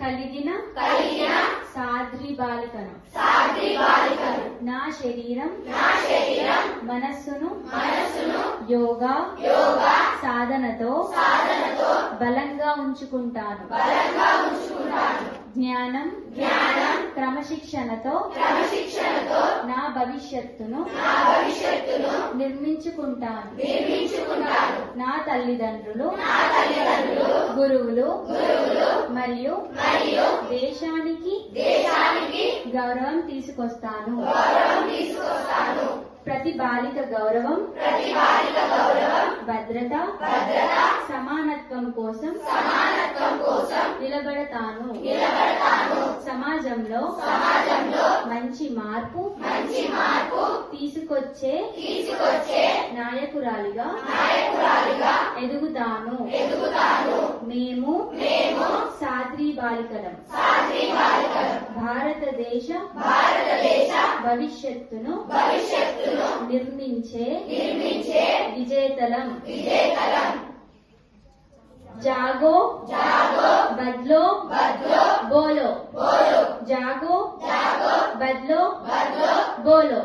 కలిగిన సాధ్వి బాలికను నా శరీరం మనస్సును యోగా సాధనతో బలంగా ఉంచుకుంటాను. జ్ఞానం క్రమశిక్షణతో నా భవిష్యత్తును నిర్మించుకుంటాను. నా తల్లిదండ్రులు గురువులు మరియు దేశానికి గౌరవం తీసుకొస్తాను. ప్రతి బాలిక గౌరవం భద్రత సమానత్వం కోసం నిలబడతాను. సమాజంలో మంచి మార్పు తీసుకొచ్చే నాయకురాలిగా ఎదుగుతాను. మేము సాధ్వి బాలికలం. భారతదేశ భవిష్యత్తును నిర్మించే విజేతలం. जागो बदलो बोलो. जागो बदलो बोलो.